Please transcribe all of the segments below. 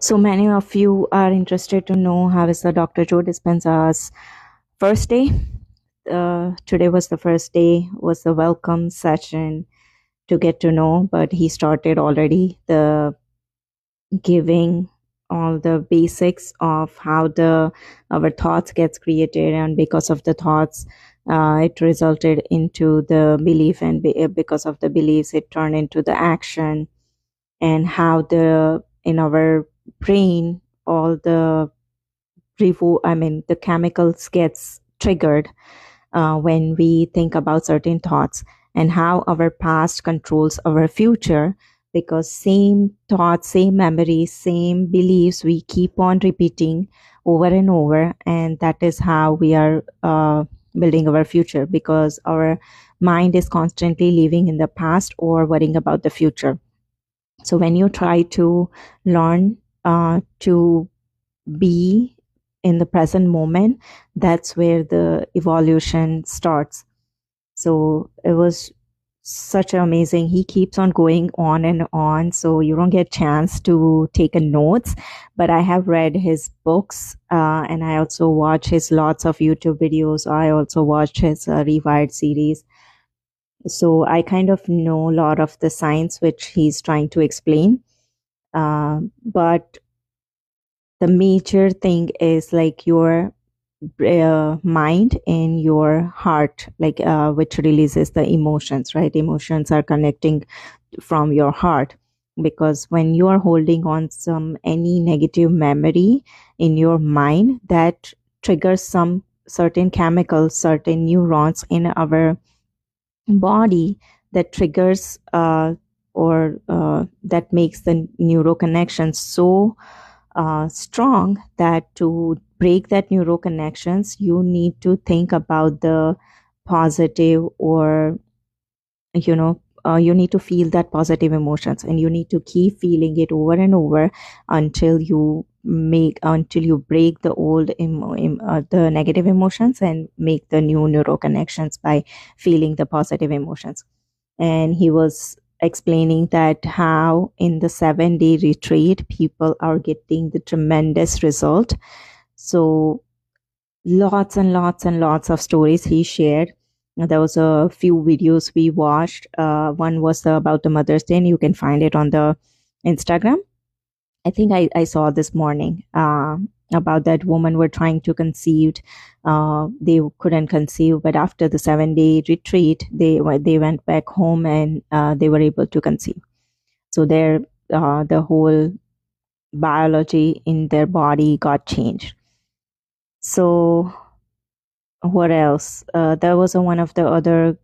So many of you are interested to know how is the Dr. Joe Dispenza's first day. Today was the first day, was the welcome session to get to know, but he started already the giving all the basics of how the our thoughts gets created, and because of the thoughts, it resulted into the belief, and because of the beliefs, it turned into the action, and how the in our brain all the the chemicals gets triggered when we think about certain thoughts, and how our past controls our future, because same thoughts, same memories, same beliefs we keep on repeating over and over, and that is how we are building our future, because our mind is constantly living in the past or worrying about the future. So when you try to learn to be in the present moment, that's where the evolution starts. So it was such amazing. He keeps on going on and on, so you don't get chance to take a notes, but I have read his books, and I also watch his lots of YouTube videos. I also watched his Rewired series, so I kind of know a lot of the science which he's trying to explain. But the major thing is like your mind and your heart, like which releases the emotions, right? Emotions are connecting from your heart, because when you are holding on some any negative memory in your mind, that triggers some certain chemicals, certain neurons in our body, that triggers or that makes the neuro connection so strong that to break that neuro connections, you need to think about the positive, or you need to feel that positive emotions, and you need to keep feeling it over and over until you break the old the negative emotions and make the new neuro connections by feeling the positive emotions. And he was explaining that how in the 7-day retreat people are getting the tremendous result. So lots and lots and lots of stories he shared. There was a few videos we watched. One was about the Mother's Day, and you can find it on the Instagram. I think I saw this morning about that woman were trying to conceive. They couldn't conceive, but after the 7-day retreat, they went back home, and they were able to conceive. So the whole biology in their body got changed. So what else? There was one of the other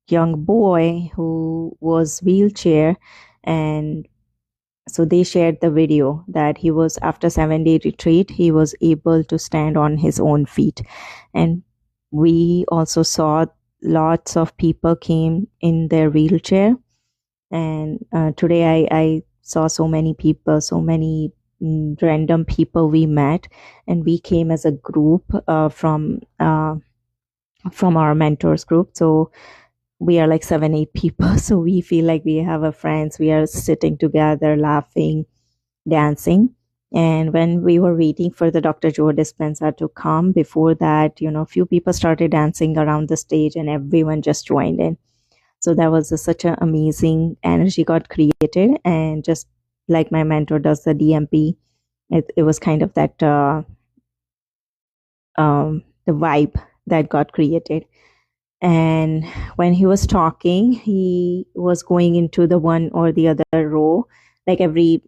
young boy who was wheelchair, and so they shared the video that he was, after 7-day retreat, he was able to stand on his own feet. And we also saw lots of people came in their wheelchair, and today I saw so many people, so many random people we met, and we came as a group from our mentors group. So we are like 7-8 people, so we feel like we have a friends, we are sitting together laughing, dancing. And when we were waiting for the Dr. Joe Dispenza to come, before that, a few people started dancing around the stage, and everyone just joined in. So that was such an amazing energy got created, and just like my mentor does the DMP, it was kind of that the vibe that got created. And when he was talking, he was going into the one or the other row, like every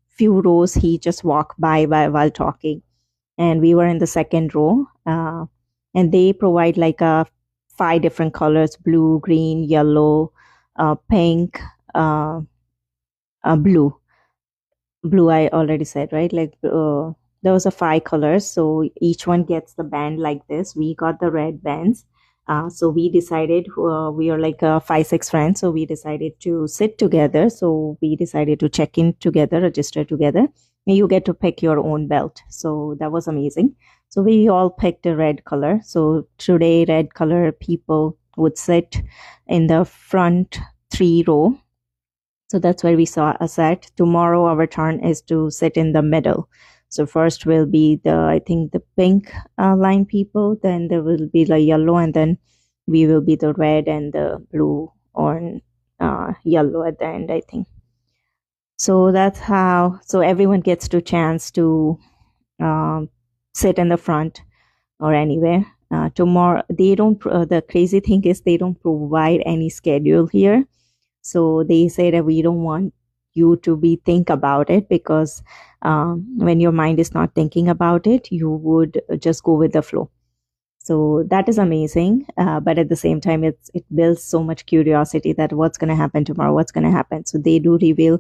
few rows he just walked by while talking. And we were in the second row, and they provide like 5 different colors: blue, green, yellow, pink, blue. I already said, right? Like there was a 5 colors, so each one gets the band like this. We got the red bands. So we decided, we are like 5-6 friends, so we decided to sit together. So we decided to check in together, register together, and you get to pick your own belt. So that was amazing. So we all picked a red color. So today, red color people would sit in the front 3 row. So that's where we saw a set. Tomorrow our turn is to sit in the middle. So first will be the, I think, the pink line people, then there will be the yellow, and then we will be the red and the blue or yellow at the end, I think. So that's how, so everyone gets to chance to um, sit in the front or anywhere. Tomorrow, they don't, the crazy thing is they don't provide any schedule here. So they say that we don't want you to be think about it, because when your mind is not thinking about it, you would just go with the flow. So that is amazing, but at the same time, it builds so much curiosity that what's going to happen tomorrow, what's going to happen. So they do reveal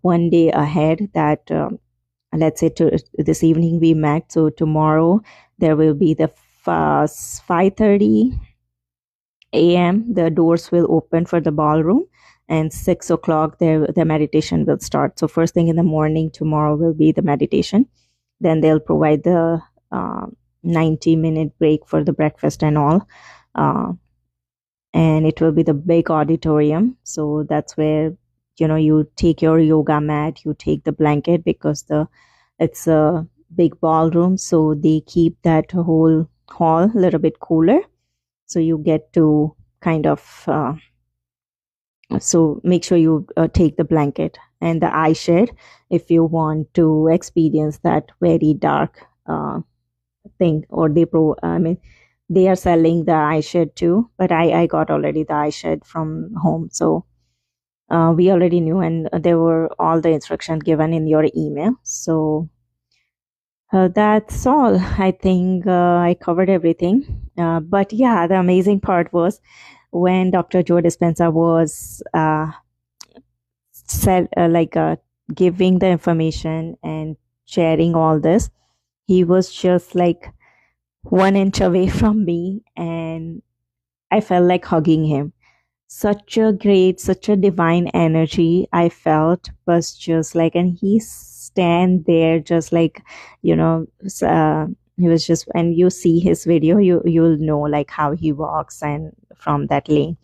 one day ahead that let's say this evening we met. So tomorrow there will be the 5:30 a.m. the doors will open for the ballroom, and 6 o'clock the meditation will start. So first thing in the morning tomorrow will be the meditation. Then they'll provide the 90-minute break for the breakfast and all. And it will be the big auditorium. So that's where, you take your yoga mat, you take the blanket, because it's a big ballroom. So they keep that whole hall a little bit cooler. So you get to kind of, so make sure you take the blanket and the eye shade if you want to experience that very dark thing. Or they are selling the eye shade too, but I got already the eye shade from home. So we already knew, and there were all the instructions given in your email. So that's all. I think I covered everything. But yeah, the amazing part was when Dr. Joe Dispenza was said giving the information and sharing all this. He was just like 1 inch away from me, and I felt like hugging him. Such a great, such a divine energy I felt, was just like, and he stand there just like, he was just, and you see his video, you'll know like how he walks and from that lane.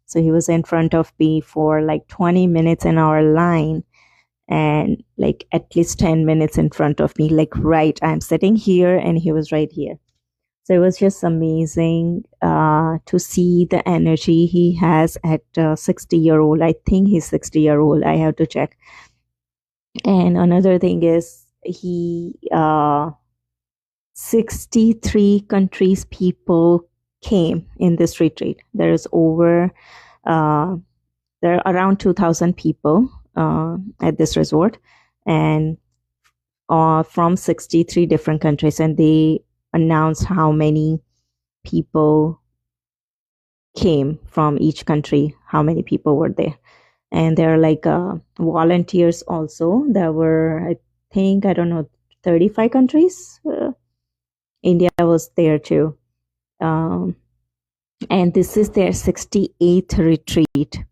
So he was in front of me for like 20 minutes in our line, and like at least 10 minutes in front of me, like right, I'm sitting here and he was right here. So it was just amazing to see the energy he has at 60-year-old. I think he's 60-year-old. I have to check. And another thing is, he 63 countries people came in this retreat. There's over there are around 2,000 people at this resort, and from 63 different countries, and they announced how many people came from each country, how many people were there. And there are like volunteers also. There were, I think, I don't know, 35 countries. India was there too. And this is their 68th retreat.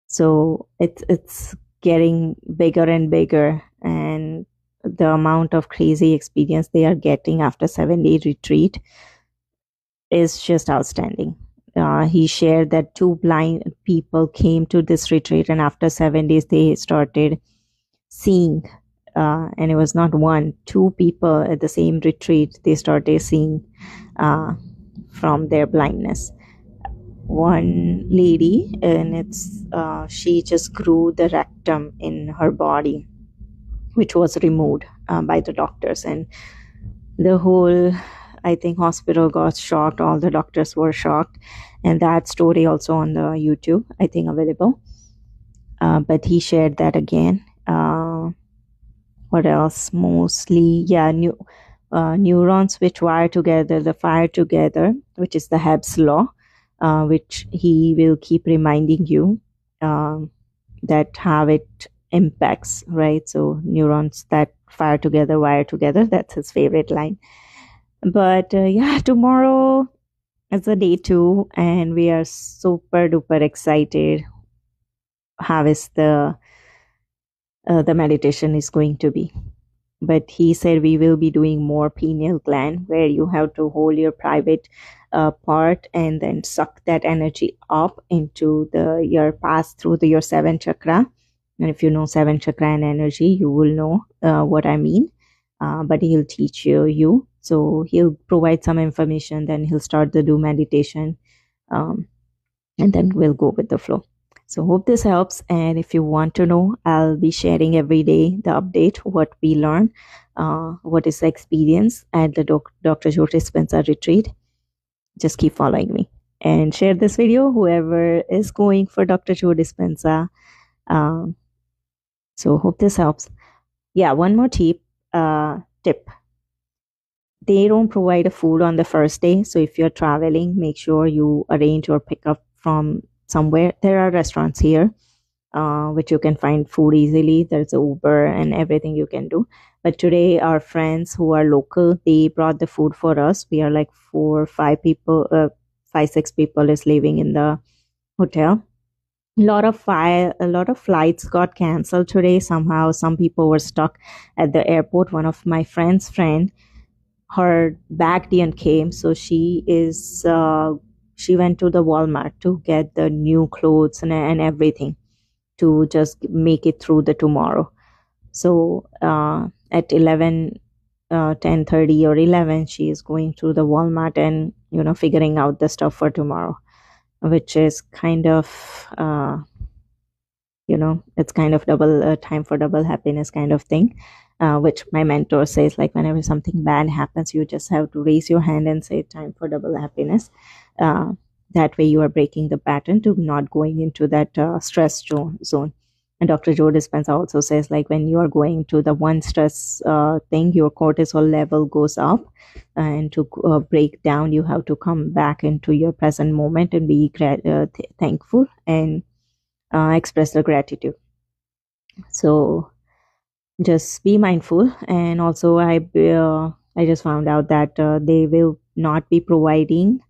So it's getting bigger and bigger, and the amount of crazy experience they are getting after 7-day retreat is just outstanding. He shared that 2 blind people came to this retreat, and after 7 days they started seeing, and it was not 1, 2 people at the same retreat, they started seeing from their blindness. One lady, and she just grew the rectum in her body, which was removed by the doctors, and the whole, I think, hospital got shocked. All the doctors were shocked, and that story also on the YouTube, I think, available. But he shared that again. What else? Mostly, yeah, neurons which wire together, the fire together, which is the Hebb's law, which he will keep reminding you that how it impacts, right? So neurons that fire together, wire together, that's his favorite line. But yeah, tomorrow is a day 2, and we are super duper excited how is the meditation is going to be. but he said we will be doing more pineal gland, where you have to hold your private part and then suck that energy up into the your pass through your seven chakra. And if you know seven chakra and energy, you will know what I mean. But he'll teach you. So he'll provide some information, then he'll start the do meditation, um, and then we'll go with the flow. So hope this helps. And if you want to know, I'll be sharing every day the update, what we learn, what is the experience at the Dr. Joe Dispenza retreat. Just keep following me and share this video, whoever is going for Dr. Joe Dispenza. Um, so hope this helps. Yeah, one more tip. They don't provide a food on the first day. So if you're traveling, make sure you arrange or pick up from somewhere. There are restaurants here which you can find food easily. There's Uber and everything you can do. But today, our friends who are local, they brought the food for us. We are like 4 5 people, 5 6 people is living in the hotel. A lot of flights got canceled today. Somehow, some people were stuck at the airport. One of my friend's friend, her bag didn't came, so she went to the Walmart to get the new clothes and everything to just make it through the tomorrow. So at 11 10:30 or 11, she is going to the Walmart and figuring out the stuff for tomorrow, which is kind of it's kind of double time for double happiness kind of thing, which my mentor says, like, whenever something bad happens, you just have to raise your hand and say time for double happiness. That way you are breaking the pattern to not going into that stress zone. And Dr. Joe Dispenza also says, like, when you are going to the one stress thing, your cortisol level goes up, and to break down, you have to come back into your present moment and be thankful and express the gratitude. So just be mindful. And also, I just found out that they will not be providing.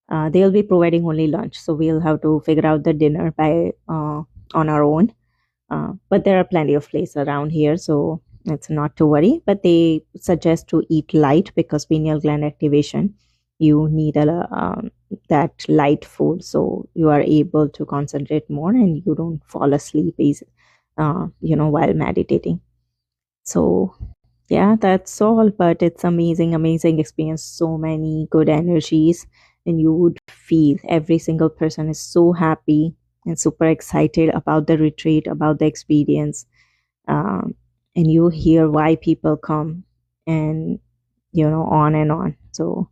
They'll be providing only lunch, so we'll have to figure out the dinner by on our own. But there are plenty of places around here, so it's not to worry. But they suggest to eat light, because pineal gland activation, you need that light food, so you are able to concentrate more and you don't fall asleep while meditating. So yeah, that's all. But it's amazing experience, so many good energies, and you would feel every single person is so happy and super excited about the retreat, about the experience. And you hear why people come, and on and on. So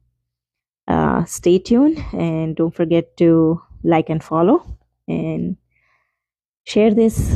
stay tuned, and don't forget to like and follow and share this